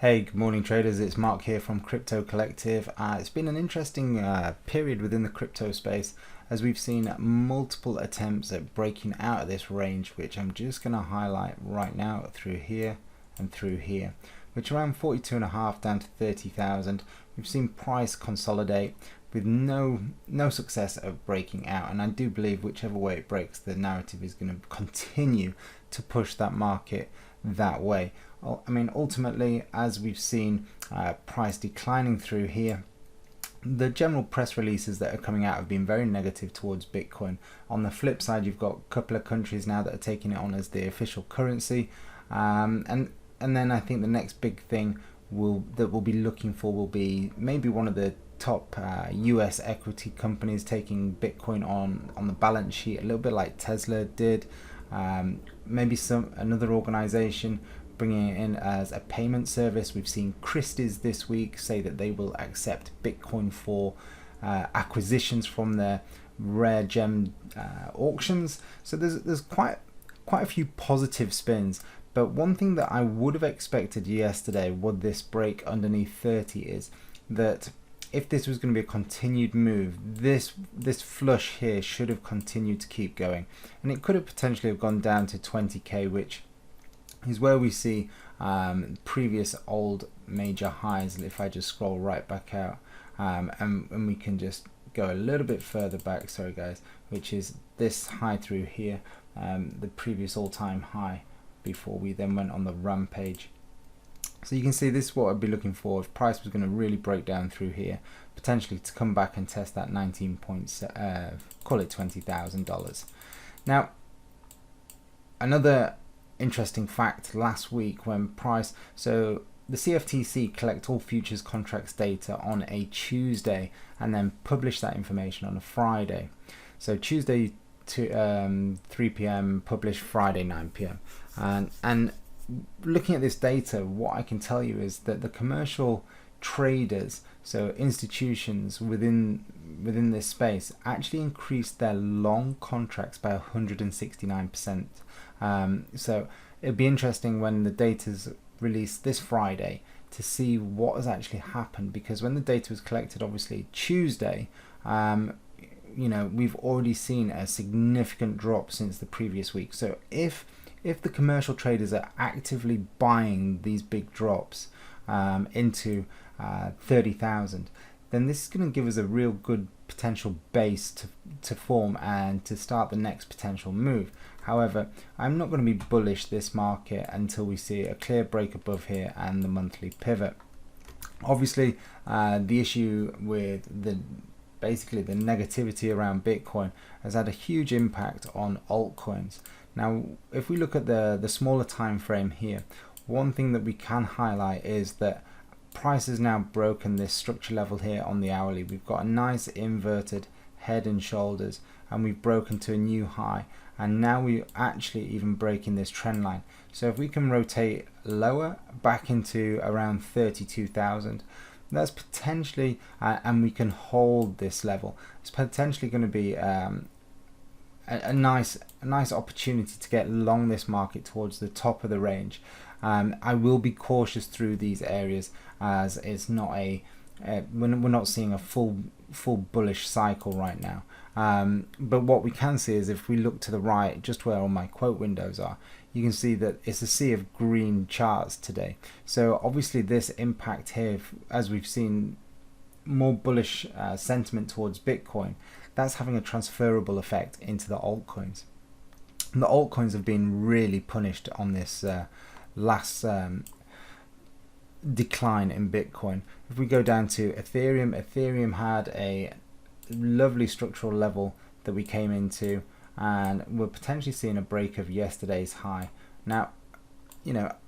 Hey, good morning traders, it's Mark here from Crypto Collective. It's been an interesting period within the crypto space as we've seen multiple attempts at breaking out of this range, which I'm just going to highlight right now through here and through here, which around 42.5 down to 30,000. We've seen price consolidate with no success of breaking out, and I do believe whichever way it breaks, the narrative is going to continue to push that market that way. I mean, ultimately, as we've seen price declining through here, the general press releases that are coming out have been very negative towards Bitcoin. On the flip side, you've got a couple of countries now that are taking it on as the official currency, and then I think the next big thing that we'll be looking for will be maybe one of the top US equity companies taking Bitcoin on the balance sheet, a little bit like Tesla did. Maybe another organization bringing it in as a payment service. We've seen Christie's this week say that they will accept Bitcoin for acquisitions from their rare gem auctions. So there's quite a few positive spins. But one thing that I would have expected yesterday would this break underneath 30 is that if this was going to be a continued move, this flush here should have continued to keep going, and it could have potentially have gone down to 20k, which is where we see previous old major highs. If I just scroll right back out, and we can just go a little bit further back, sorry guys, which is this high through here, the previous all-time high before we then went on the rampage. So you can see this is what I'd be looking for if price was going to really break down through here, potentially to come back and test that 19 points, call it $20,000. Now, another interesting fact last week when price, so the CFTC collect all futures contracts data on a Tuesday and then publish that information on a Friday. So Tuesday to 3 p.m. publish, Friday 9 p.m. and looking at this data, what I can tell you is that the commercial traders, so institutions within this space, actually increased their long contracts by 169%. So it'd be interesting when the data's released this Friday to see what has actually happened, because when the data was collected, obviously Tuesday, we've already seen a significant drop since the previous week. So if the commercial traders are actively buying these big drops into 30,000, then this is going to give us a real good potential base to form and to start the next potential move. However, I'm not going to be bullish this market until we see a clear break above here and the monthly pivot. Obviously, the issue with basically the negativity around Bitcoin has had a huge impact on altcoins. Now, if we look at the smaller time frame here, one thing that we can highlight is that price has now broken this structure level here on the hourly. We've got a nice inverted head and shoulders, and we've broken to a new high, and now we're actually even breaking this trend line. So if we can rotate lower back into around 32,000, that's potentially, and we can hold this level, it's potentially going to be a nice opportunity to get long this market towards the top of the range. I will be cautious through these areas as it's not we're not seeing a full bullish cycle right now. But what we can see is if we look to the right, just where all my quote windows are, you can see that it's a sea of green charts today. So obviously this impact here, as we've seen more bullish sentiment towards Bitcoin, that's having a transferable effect into the altcoins. And the altcoins have been really punished on this last decline in Bitcoin. If we go down to Ethereum had a lovely structural level that we came into, and we're potentially seeing a break of yesterday's high. Now,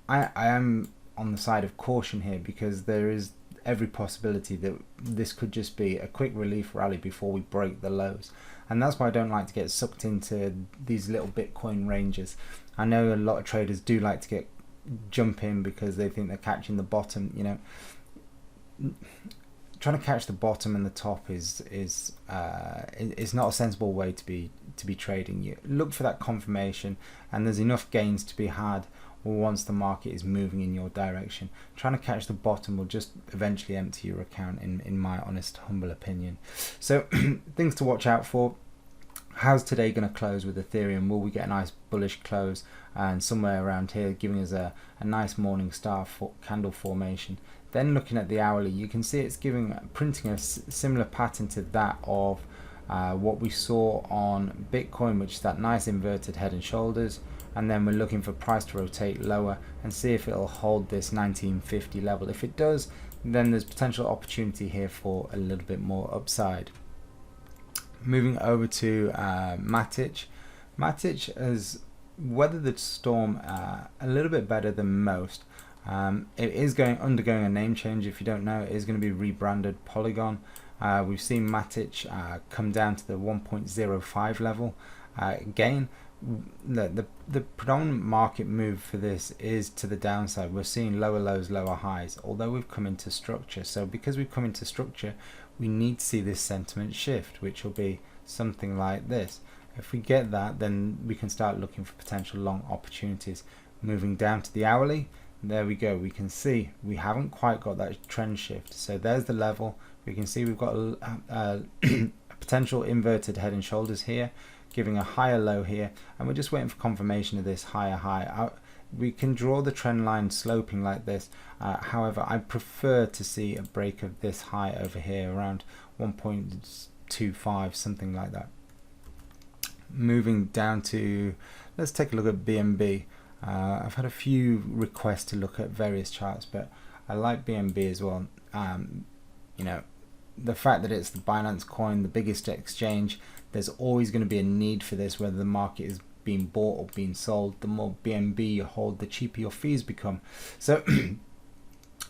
I am on the side of caution here because there is every possibility that this could just be a quick relief rally before we break the lows, and that's why I don't like to get sucked into these little Bitcoin ranges. I know a lot of traders do like to jump in because they think they're catching the bottom. Trying to catch the bottom and the top is not a sensible way to be trading. You look for that confirmation, and there's enough gains to be had once the market is moving in your direction. Trying to catch the bottom will just eventually empty your account, in my honest, humble opinion. So things to watch out for. How's today going to close with Ethereum? Will we get a nice bullish close and somewhere around here, giving us a nice morning star candle formation? Then looking at the hourly, you can see it's printing a similar pattern to that of what we saw on Bitcoin, which is that nice inverted head and shoulders. And then we're looking for price to rotate lower and see if it'll hold this 1950 level. If it does, then there's potential opportunity here for a little bit more upside. Moving over to Matic. Matic has weathered the storm a little bit better than most. It is undergoing a name change. If you don't know, it is going to be rebranded Polygon. We've seen Matic come down to the 1.05 level. Again, the predominant market move for this is to the downside. We're seeing lower lows, lower highs, although we've come into structure. So because we've come into structure, we need to see this sentiment shift, which will be something like this. If we get that, then we can start looking for potential long opportunities. Moving down to the hourly, there we go. We can see we haven't quite got that trend shift. So there's the level. We can see we've got a potential inverted head and shoulders here, giving a higher low here, and we're just waiting for confirmation of this higher high. We can draw the trend line sloping like this. However, I prefer to see a break of this high over here around 1.25, something like that. Moving down to, let's take a look at BNB. I've had a few requests to look at various charts, but I like BNB as well. You know, the fact that it's the Binance coin, the biggest exchange, there's always going to be a need for this, whether the market is being bought or being sold. The more BNB you hold, the cheaper your fees become. So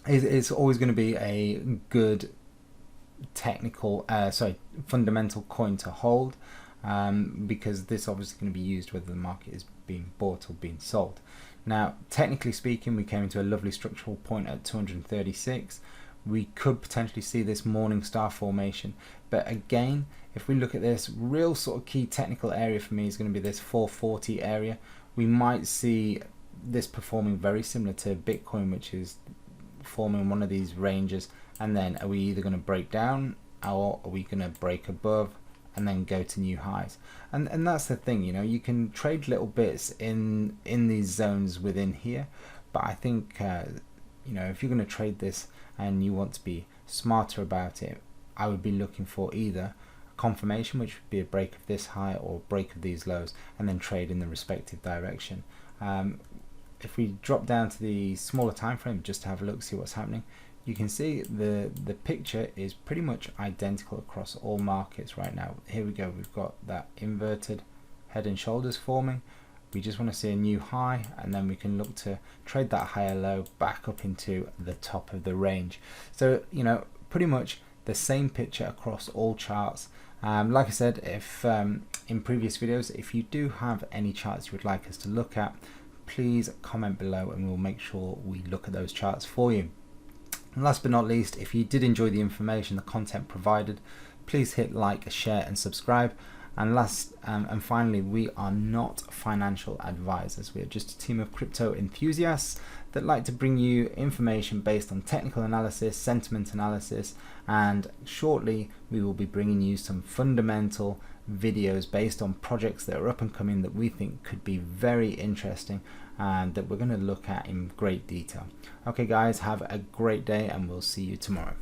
it's always going to be a good fundamental coin to hold, because this obviously going to be used whether the market is being bought or being sold. Now, technically speaking, we came into a lovely structural point at 236. We could potentially see this morning star formation, but again, if we look at this, real sort of key technical area for me is going to be this 440 area. We might see this performing very similar to Bitcoin, which is forming one of these ranges, and then are we either going to break down or are we going to break above and then go to new highs? And that's the thing, you know, you can trade little bits in these zones within here, but I think you know, if you're going to trade this and you want to be smarter about it, I would be looking for either a confirmation, which would be a break of this high or a break of these lows, and then trade in the respective direction. If we drop down to the smaller time frame just to have a look, see what's happening, you can see the picture is pretty much identical across all markets right now. Here we go, we've got that inverted head and shoulders forming. We just want to see a new high, and then we can look to trade that higher low back up into the top of the range. So, you know, pretty much the same picture across all charts. Like I said, if in previous videos, if you do have any charts you would like us to look at, please comment below and we'll make sure we look at those charts for you. And last but not least, if you did enjoy the information, the content provided, please hit like, share and subscribe. And last and finally, we are not financial advisors. We are just a team of crypto enthusiasts that like to bring you information based on technical analysis, sentiment analysis, and shortly we will be bringing you some fundamental videos based on projects that are up and coming that we think could be very interesting and that we're going to look at in great detail. Okay guys, have a great day and we'll see you tomorrow.